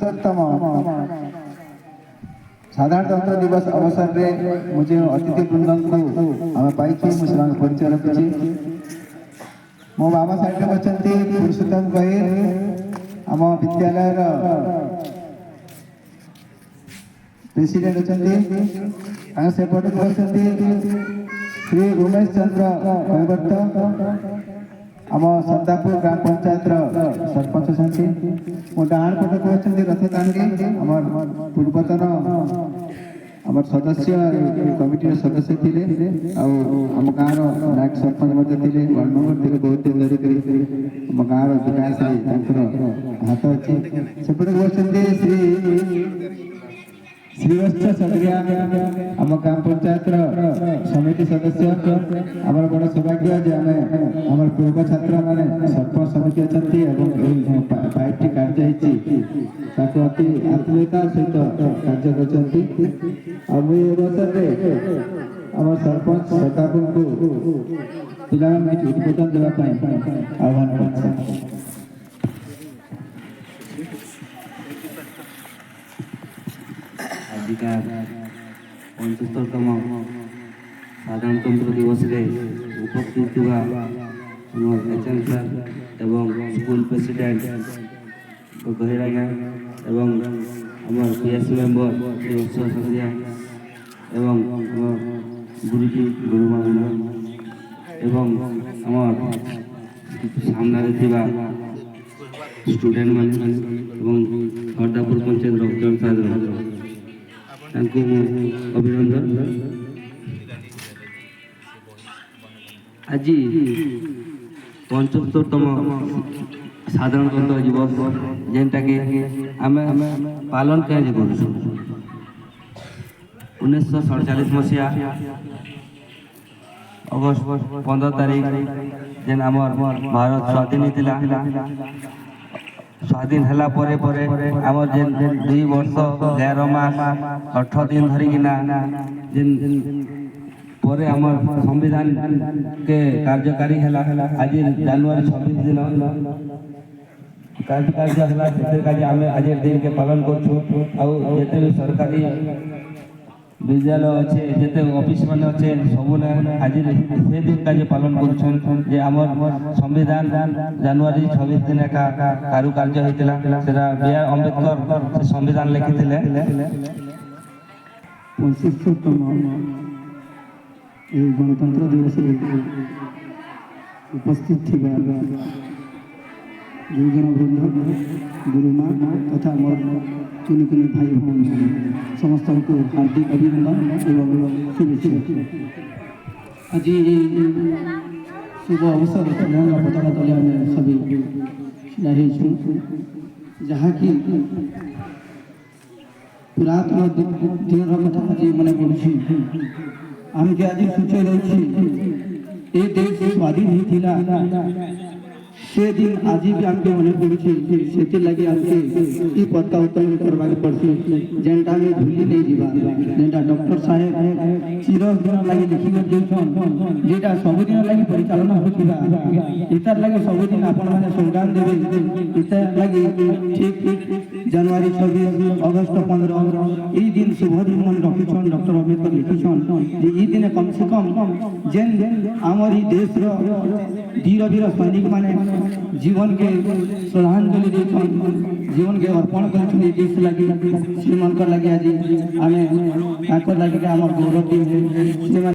25तम साधारणतंत्र दिवस अवसर में मुझे अतिथि वृंद को आम पाई मुझे परिचय रखी। मो बाबा साइड में अच्छा पुरुषोत्तम गहीर आम विद्यालय प्रेसिडेंट अच्छा सेपटे अच्छा श्री उमेश चंद्र कैवर्त आम सदापुर ग्राम पंचायत सरपंच अच्छा मो डाण पटक अच्छा रथ टाणी आम पूर्वतन आम सदस्य कमिटी सदस्य थे आम गाँव नायक सरपंच थे वार्ड मेंबर थे बहुत दिन धरिक आम गाँव विकास हाथ अच्छे सेपटे अच्छा श्री श्रीवत्स सदरिया आम ग्राम पंचायत समिति सदस्य आम बड़ सौभाग्य जे आम पूर्व छात्र मैंने सरपंच समिति अच्छा पाइपटी कार्य अति आत्मीयता सहित कार्य कर आम सरपंच सदापुर को पिला उद्बोधन देवाई आह्वान कर आजिका 75तम साधारणतंत्र दिवस रे उपस्थित हुआ एचएम सर एवं स्कूल प्रेसिडेंट गहिरागा एवं आम पीएस मेंबर सदरिया एवं गुरुजी गुरुमा एवं आम सामने स्टूडेंट मैंने हरदापुर पंचायत जनसाधारण अभिनंदन। आज 75तम साधारणतंत्र दिवस जेनटा कि आम पालन क्या कर 1947 मसीहा अगस्त 15 तारीख जेन आम भारत स्वाधीन होता स्वाधीन हला परे परे आम जेन 2 वर्ष 11 मास 18 दिन धरिकिना जेन परे आम संविधान के कार्यकारी हला आज जनवरी 26 दिन कार्य हला आम आज दिन के पालन कर सरकारी विद्यालय अच्छे जिते ऑफिस मान अच्छे सब आज से दिन का पालन कर संविधान जनवरी 26 दिन का कारुकार्य होता बी आर अम्बेडकर संविधान लिखी 25तम गणतंत्र दिवस उपस्थित थी गुरुजन वृंद गुरुमा तथा मोर कुनि कुनि भाई बहन समस्त को हार्दिक अभिनंदन एवं शुभेच्छा। आज शुभ अवसर तिरंगा पताका तले आम सभी जहाँकि पुरातन दिन कथा आज मन पड़ी आमके आज सूचय रही ए देश स्वाधीन होता से दिन आज भी आमके मन पड़ी से लगे आमके ई पत्ता उत्तोलन करवा पड़ती जेनटा में भूली नहीं जीवा जेनटा डॉक्टर साहेब चिर दिन लगे लिखि देछन जेटा सब दिन लगे परिचालन होतिबा इतार लगे सब दिन आपन माने संज्ञान देबे इतार लगे ठीक जनवरी 26 अगस्त 15 ई दिन शुभ दिन मन रखिछन डॉक्टर अम्बेडकर लिखिछन जे ई दिन कम से कम जेन आमर ई देश रो धीर वीर सैनिक माने जीवन के श्रद्धांजलि देछन जीवन के अर्पण कर देश लगे श्रीमंत लगे आज आम लगे आम गौरव दिन